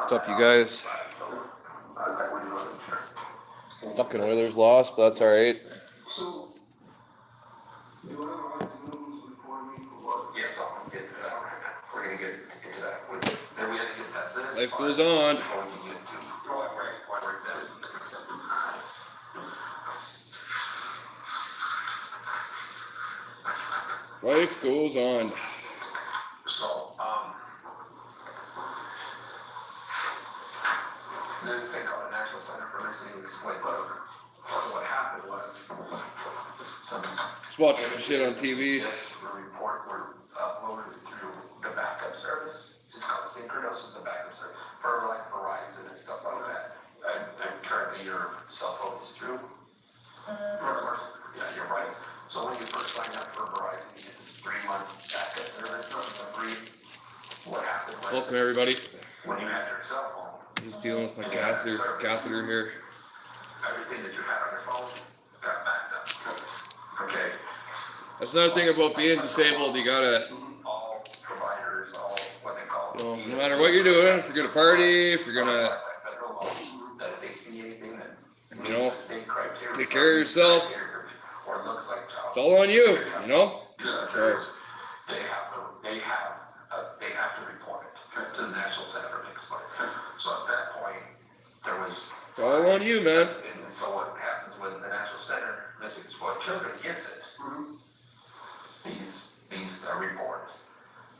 What's up, you guys? Fucking Oilers lost, but that's alright. So, do I have a right to know who's reporting me for what? Yes, I'm gonna get to that right now. We're gonna get into that. Then we had to get past this. Life goes on. Before we can get to why we're exempt. Life goes on. So, there's a thing called the National Center for Missing and Exploited Children. What happened was some Just watching some shit on TV. The report were uploaded through the backup service. It's called Synchronos, the backup service for like Verizon and stuff like that. And currently your cell phone is through. Yeah, you're right. So when you first sign up for Verizon, you get this 3-month backup service for free. What happened was, Welcome, everybody. when you had your cell phone, Just dealing with my catheter here. everything that you had on your phone got backed up. Okay. That's another thing about being disabled. You gotta, All providers, all what they call no matter what you're doing, if you're gonna party, if you're gonna, federal law, that if they see anything that you meets know, the state criteria, take care of yourself. or looks like child It's all on you, you know? they have to report it to the National Center for Exploitation. So at that point, there was. It's all on you, man. And so what happens when the National Center for Missing and Exploited Children gets it? These reports,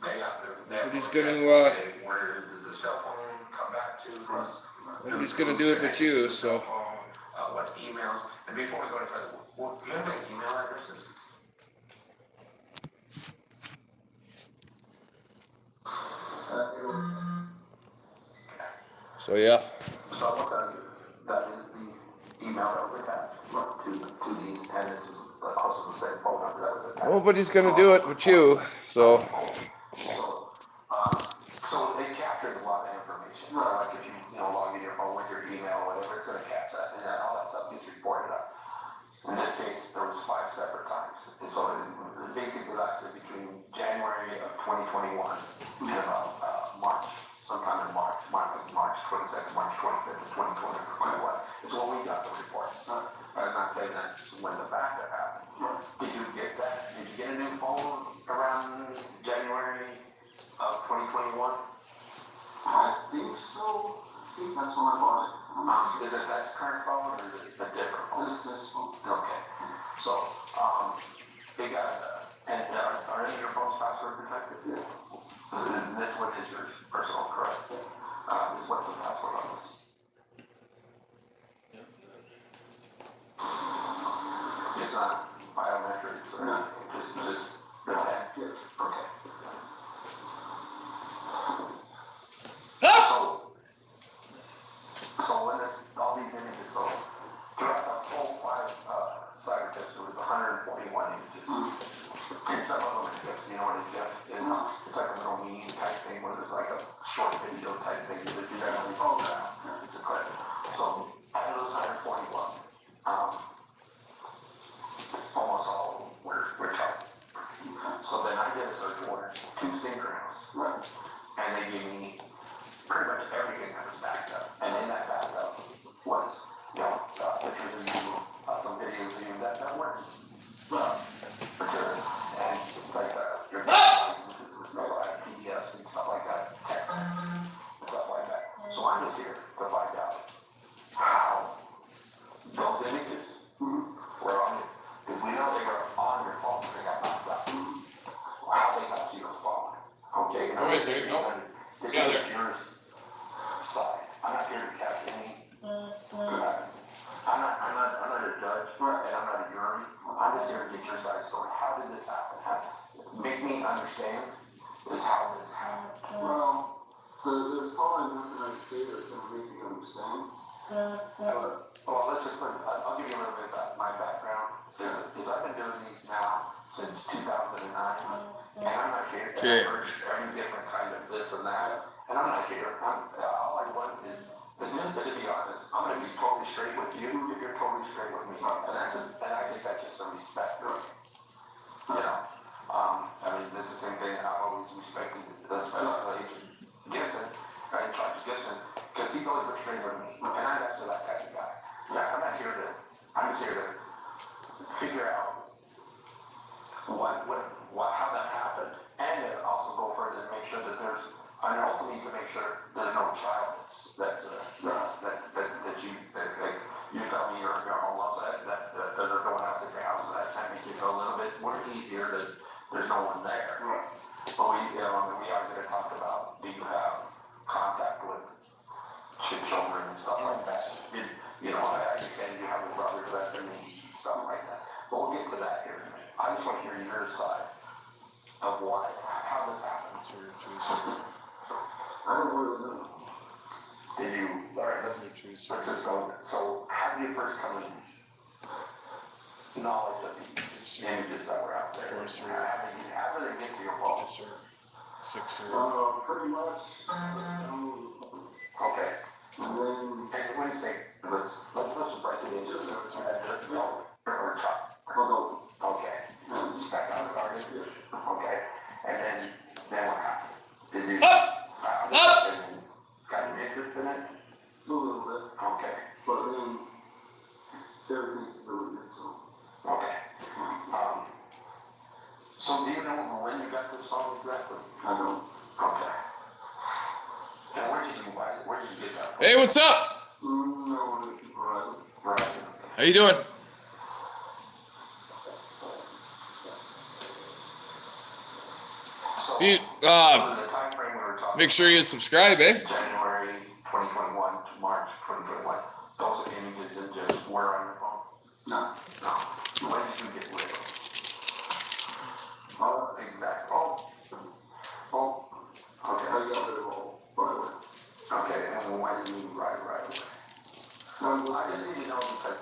they have to. Nobody's gonna, where does the cell phone come back to? Nobody's gonna do it but you, so. What emails? And before we go any further, do you have any email addresses? So yeah. So I will tell you, that is the email that was attached to these, and this was also the same phone number that was attached. Nobody's gonna do it but you, so. So it captures a lot of information. So like if you log in your phone with your email or whatever, it's gonna catch that, and then all that stuff gets reported up. In this case, there was 5 separate times. And so it basically lasted between January of 2021 and about March, sometime in March 22nd, March 25th of 2021 is when we got the reports. I'm not saying that's when the backup happened. Did you get that? Did you get a new phone around January of 2021? I think so. I think that's when I bought it. Is it that current phone or is it a different phone? It's this phone. Okay. So, they got, and are any of your phones password protected? Yeah. And this one is your personal, correct? What's the password on this? It's not biometrics or anything, just the tag. Yeah. Okay. So when all these images, so throughout the full 5 cyber tips, there was 141 images. And some of them are GIFs. You know what a GIF is? It's like a little meme type thing where there's like a short video type thing that you generally call that. It's a clip. So out of those 141, almost all were child. So then I did a search warrant, 2 Synchronos. Right. And they gave me pretty much everything that was backed up. And in that backup was, pictures of you, some videos of you that weren't material. And like your licenses and stuff like that, PDFs and stuff like that, text and stuff like that. So I'm just here to find out how those images were on it. Because we know they were on your phone, they got knocked out. How they got to your phone. Okay? Oh, wait a second, no. This Yeah, is yours side. I'm not here to catch any. I'm not a judge, and I'm not a jury. I'm just here to get your side story. How did this happen? Make me understand is how this happened. Well, there's probably nothing I can say that's going to make you understand. Well, let's just I'll give you a little bit about my background. Is I've been doing these now since 2009, and I'm not here to any different kind of this and that. And I'm not here. All I want is, to be honest, I'm going to be totally straight with you if you're totally straight with me. And I think that's just a respect thing. I mean, this is the same thing I've always respected the special agent Gibson, right? Charles Gibson. because he's always been trained with me, and I'm actually that kind of guy. Yeah, I'm just here to figure out how that happened, and then also go further and make sure that ultimately to make sure there's no child that you tell me you're homeless, that there's no one else in your house, that makes you feel a little bit more easier that there's no one there. Right. But we are going to talk about, do you have contact with children and stuff like that? I understand you have a brother that's in the East and stuff like that. But we'll get to that here in a minute. I just want to hear your side of how this happened. I don't really know. Did you? All right, let's just go. So, how did you first come in knowledge of these images that were out there? How did they get to your phone? Yes, sir. 6 or Pretty much. Okay. And then, And when you say, let's just break it into or chop. Okay. That's how it started. Okay. And then what happened? Did you found it and then got an interest in it? a little bit. Okay. But then, everything's really good, so. Okay. So do you know when you got this phone exactly? I don't. Okay. And where did you buy it? Where did you get that from? hey, what's up? No, Verizon. Verizon. How you doing? So, You, so the time frame we were talking make sure you subscribe, eh? January 2021 to March 2021. Those images that just were on your phone? No. No. When did you get rid of them? Exactly. Okay. I got rid of all right away. Okay, and why did you right away? I just need to know because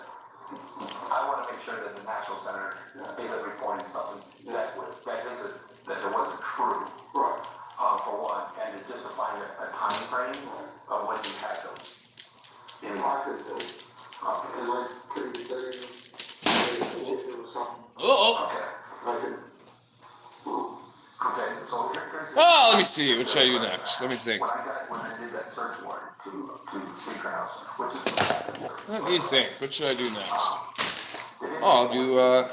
I want to make sure that the National Center isn't reporting something that there wasn't true. Right. For one, and it's just to find a time frame of when you had those. I could tell you. Okay. And I couldn't tell you if it was something. Okay. I could. Okay. So here's Oh, let me see. What should I do next? Let me think. When I did that search warrant to Cochran House, which is the patent search. Let me think. What should I do next? They didn't Oh, I'll do, adult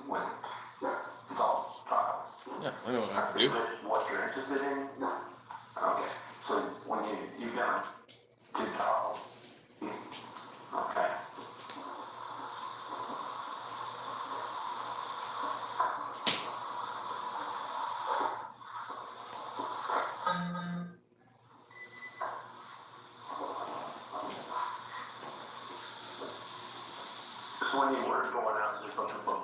when it's all trials. yeah, I know what I can Is do. it what you're interested in? No. Okay. So when you never did trial. Okay. So when you were going out just looking for,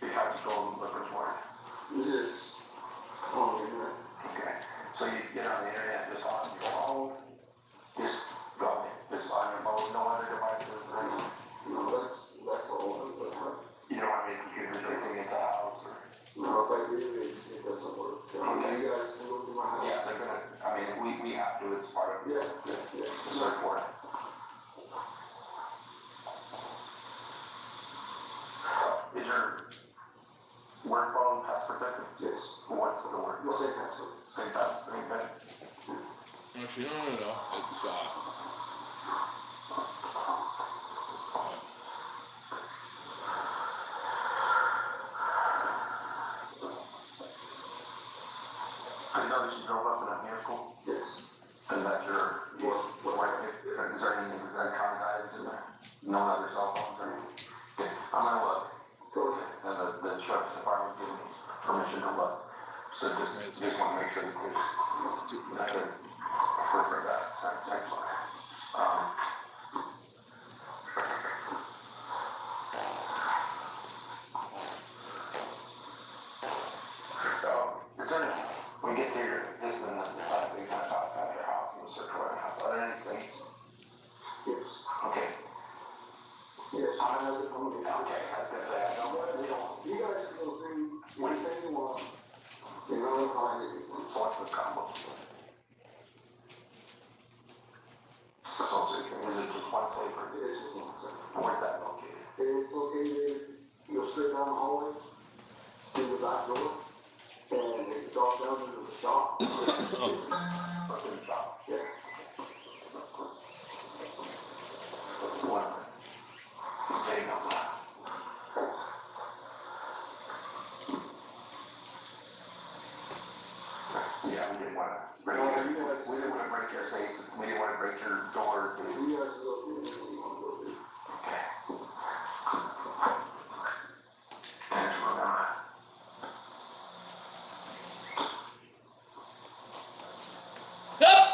you had to go looking for it. Just on the internet. Okay. So you get on the internet just on your phone, just on your phone, no other devices, right? No, that's all I would have. You don't have any computers or anything at the house or? No, if I do, it doesn't work. Okay. You guys can go to my house. Yeah, they're gonna, we have to, it's part of Yeah, the yeah. search warrant. Is your work phone password protected? Yes. What's the word? The same password. Same password, same thing? Actually, no. It's, I noticed you drove up in that vehicle, Yes. and that is there any electronic items in there? No other cell phones or anything? Okay, I'm gonna look. Okay. And the sheriff's department gave me permission to look. So just wanna make sure that there's nothing for that. That's fine. So, is there, when we get there, this is the side thing, kind of talk about your house and the search warrant house. Are there any safes? Yes. Okay. Yes. I have it. I'm gonna get Okay, I was gonna say, I don't, we don't. You guys can go through anything you want. You're not gonna find anything. So what's the combo? Is it just one safe or It is one second. where's that located? It's located, you go straight down the hallway to the back door, and it drops down into the shop. So it's in the shop. Yeah. Yeah, we didn't want to break your safes. We didn't want to break your doors. You guys go through anything you want to go through. Okay. And remember. Up!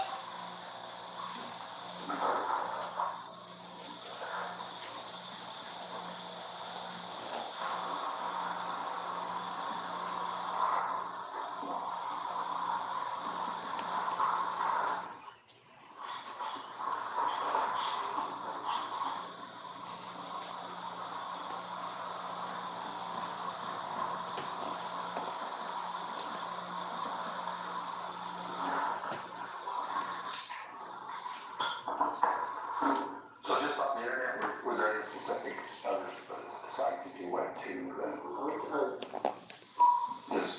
So just on the internet, was there any specific other sites that you went to that just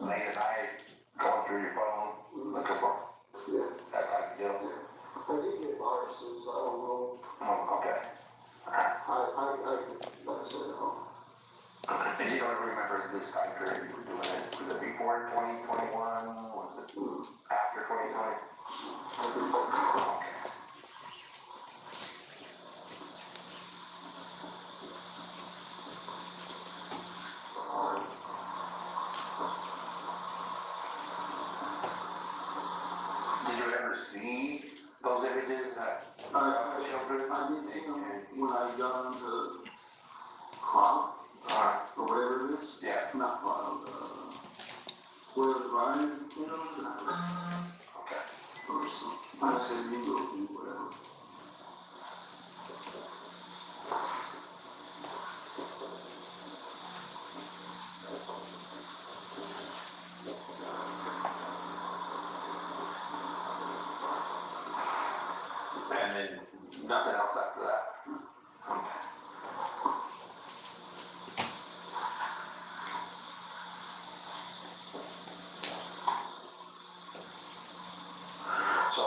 late at night, going through your phone, looking for that type of deal? I did get viruses, I don't know. Oh, okay. Like I said, And you don't remember this time period you were doing it? Was it before 2021? Was it after 2020? Okay. Did you ever see those images that I did see them when I got on the cloud, or whatever it is. Yeah. Not cloud, where the Ryan, you know, is that? Okay. Or some, I said you go through whatever. And then nothing else after that? Okay. So,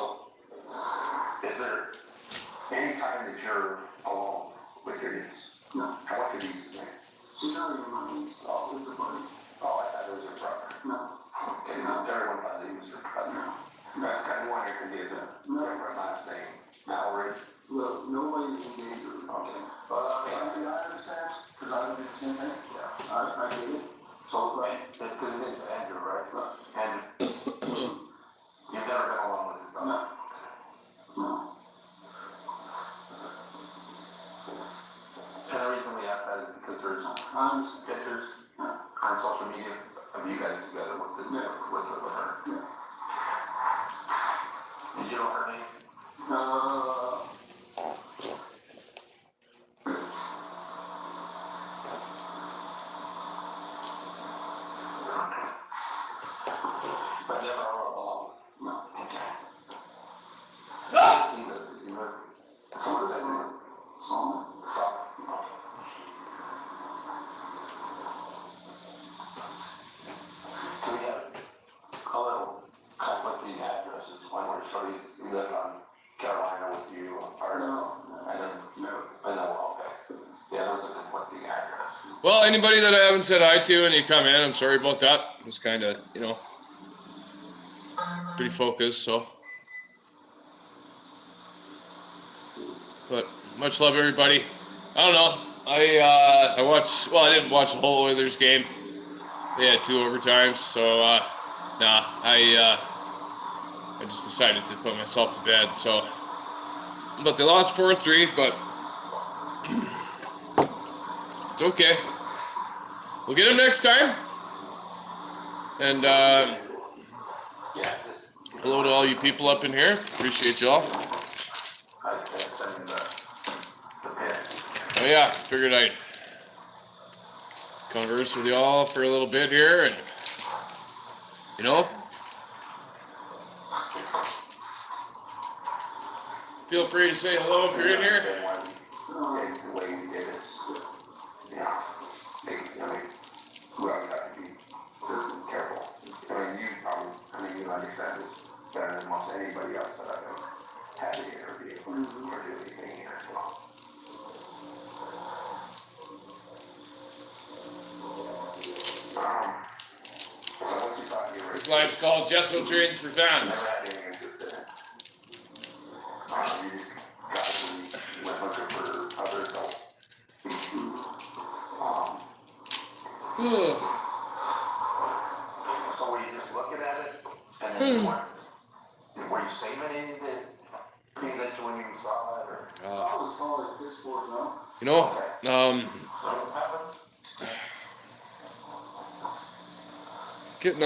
is there any time that you're alone with your niece? No, How much your niece is there? she's not even my niece, it's a buddy. Oh, I thought it was your brother. No, Okay, everyone thought he was your brother. That's kind of wondering because he has a different last name. Mallory. look, nobody's engaged with her. Okay. But I understand, because I did the same thing. yeah. I get it. So, that's because his name's Andrew, right? Andrew. You've never been alone with your brother? No. No. And the reason we ask that is because there's I understand. pictures Yeah. on social media of you guys together with her. Yeah. Yeah. And you know her name? But never alone. No. Okay. Ah! Is he live? Someone's that name? Solomon. Solomon. Okay. Do we have a little conflicting addresses? One where somebody lived on Carolina with you on part of it? And then, okay. Yeah, those are conflicting addresses. Well, anybody that I haven't said hi to and you come in, I'm sorry about that. It's kind of, pretty focused, so. But much love, everybody. I don't know. I watched. Well, I didn't watch the whole Oilers game. They had 2 overtimes, so I just decided to put myself to bed. So, but they lost 4-3, but it's okay. We'll get them next time. And hello to all you people up in here. Appreciate y'all. I can't send the pin. Oh yeah, figured I'd converse with y'all for a little bit here, and feel free to say hello if you're in here. The way we did this, we always have to be careful. You understand this better than most anybody else that I've ever had to interview or do anything here, so. So what you thought you were His life's called Jesso Trains for Fans. Never had any interest in it. You just guys went looking for other adult. So were you just looking at it, and then you were you saving anything that when you saw it, or? I was following this sport, no? You know, So what's happened? getting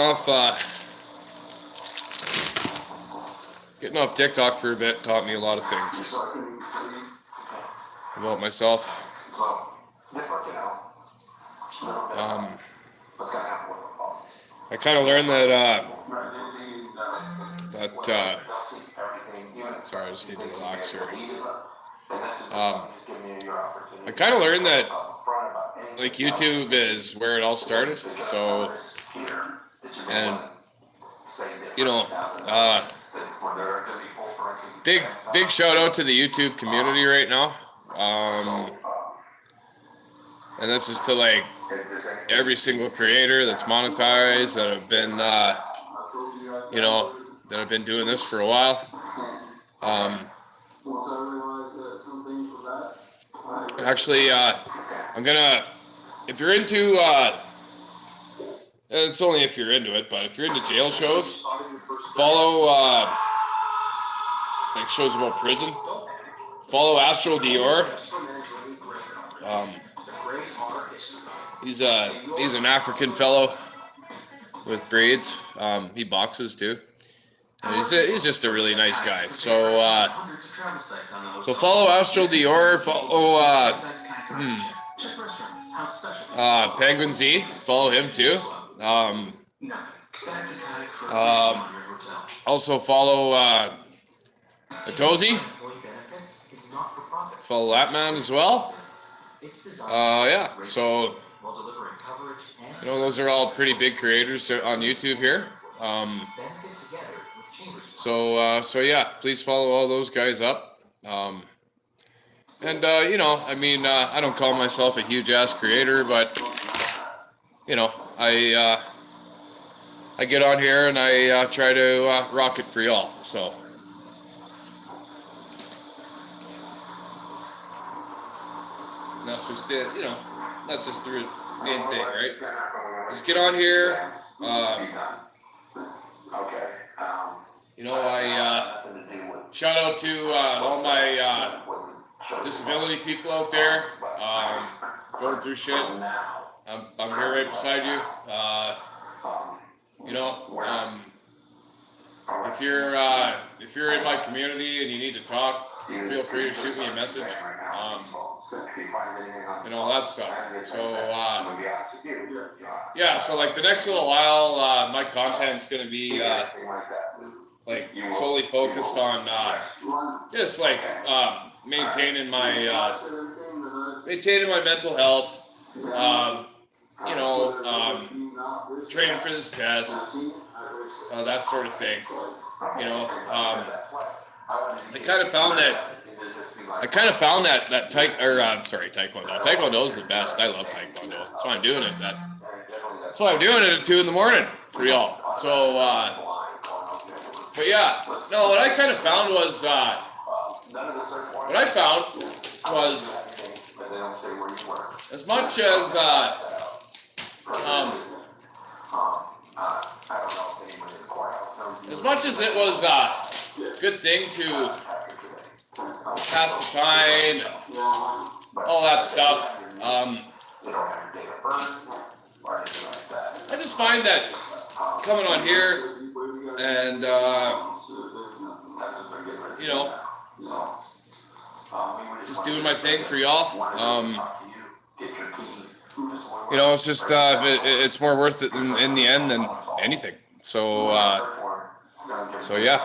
off TikTok for a bit taught me a lot of things So I couldn't see. about myself. So just let you know. A little bit about what's gonna happen with the phone. I kind of learned that Right, They'll see everything. Even sorry, I just need to relax here. and this is just giving you your opportunity. I kind of learned that Upfront about anything like YouTube is where it all started. So, and you know, big shout out to the YouTube community right now. And this is to like every single creator that's monetized, that have been, you know, that have been doing this for a while. once I realized that some things were bad, Actually, I'm gonna, if you're into, it's only if you're into it, but if you're into jail shows, follow, like shows about prison, follow Astro Dior. He's an African fellow with braids. He boxes too. And he's just a really nice guy. So follow Astro Dior. Follow Penguin Z. Follow him too. Also follow Atozi. Follow that man as well. Yeah. So you know, those are all pretty big creators on YouTube here. So yeah, please follow all those guys up. And you know, I mean, I don't call myself a huge ass creator, but you know, I get on here and I try to rock it for y'all. So and that's just it. You know, that's just the main thing, right? Just get on here. You know, I shout out to all my disability people out there going through shit. I'm here right beside you. You know, if you're in my community and you need to talk, feel free to shoot me a message. And all that stuff. So yeah, so like the next little while, my content's gonna be like solely focused on just like maintaining my mental health. You know, training for this test, that sort of thing. You know, I kind of found that Taekwondo. Taekwondo is the best. I love Taekwondo. That's why I'm doing it. That's why I'm doing it at 2 a.m. for y'all. So, but yeah, no. What I kind of found was, as much as it was a good thing to pass the time and all that stuff, I just find that coming on here and you know, just doing my thing for y'all, you know, it's just it's more worth it in the end than anything. So yeah.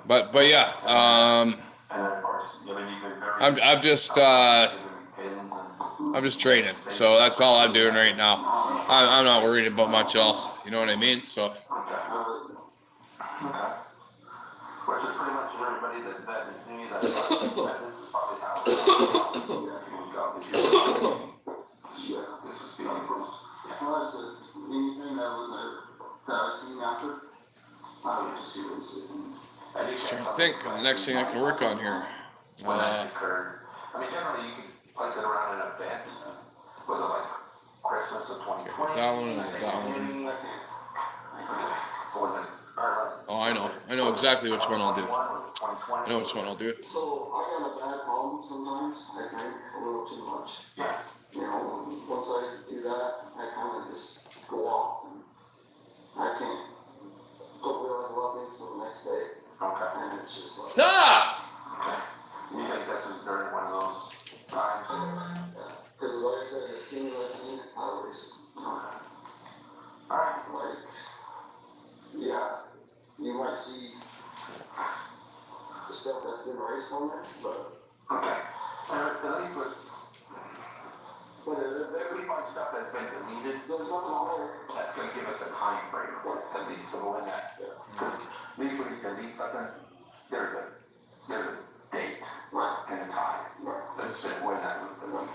But yeah, I'm just training, so that's all I'm doing right now. I'm not worried about much else. You know what I mean? So. Which is pretty much everybody that knew that this is probably how this is beautiful. think of the next thing I can work on here. When that occurred, I mean, generally you could place it around an event. Was it like Christmas of 2020? That one and that one. Or was it? Oh, I know exactly which one I'll do. I know which one I'll do. So I got a bad problem sometimes. I drink a little too much. Yeah. You know, once I do that, I kind of just go off and don't realize a lot of things until the next day. Okay. And it's just like. Ah! Okay. You think this is during one of those times? Yeah. Because like I said, as soon as I seen it, I was. Alright. Like, yeah, you might see the stuff that's been erased on there, but. Okay. At least with. What is it? If we find stuff that's been deleted, There's nothing on there. that's going to give us a time frame at least to go in that. Yeah. At least when you delete something, there's a date Right. and a time. Right. That's when that was deleted.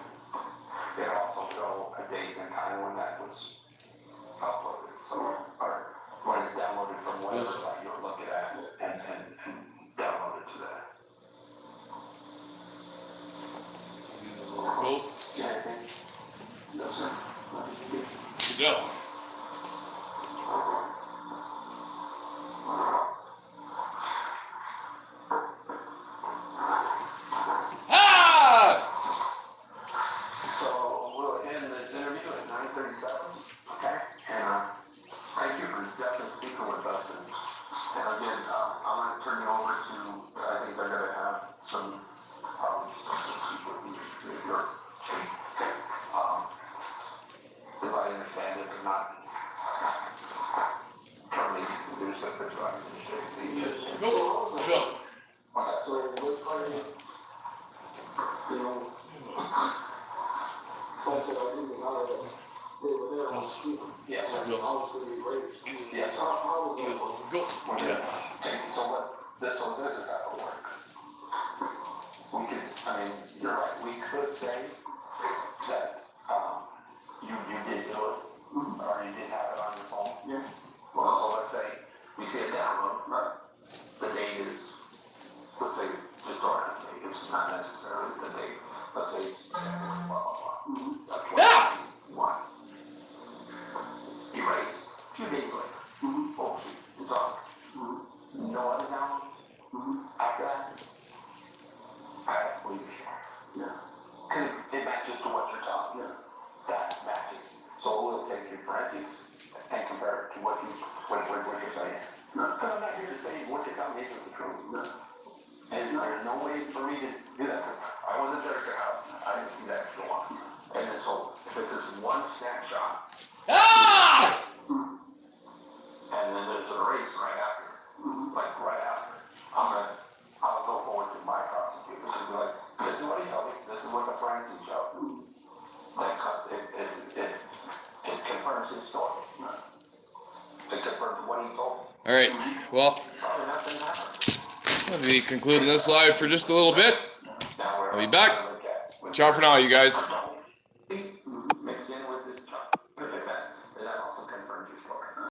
It also show a date and a time when that was uploaded. So, or when it's downloaded from whatever site you're looking at and downloaded to that. Cool. Yeah. No, sir. Good go. Ah! So we'll end this interview at 9:37. Okay. And thank you for definitely speaking with us. And again, I'm going to turn you over to. I think they're going to have some speak with you if you're. As I understand it, they're not currently produced at the drug industry. Go. Go. So let's say, you know, like I said, I think the guy that they were there on Stephen. Yes. Obviously, we raised. Yes. How was that work? Go. Yeah. So this is how it works. We could, I mean, you're right, we could say that, you did do it, or you did have it on your phone. Yeah. Well, so let's say we see a download, Right. the date is, let's say, just our date, it's not necessarily the date, let's say, blah, blah, blah. Yeah. 21. Erased, a few days later, oh shoot, it's on. No other downloads after that. I have to believe you. Yeah. Because it matches to what you're telling me. Yeah. That matches. So we'll take your forensics and compare it to what you're saying. No. Because I'm not here to say what you're telling me isn't the truth. No. And there's no way for me to do that because I wasn't there at your house. I didn't see that go on. And then so if it's this one snapshot, Ah! and then there's an erase right after, like right after, I'll go forward to my prosecutor and be like, this is what he told me, this is what the forensic showed. It confirms his story. It confirms what he told me. All right. Well, Probably nothing happened. let me conclude this live for just a little bit. Now we're I'll be back. gonna look at- Ciao for now, you guys.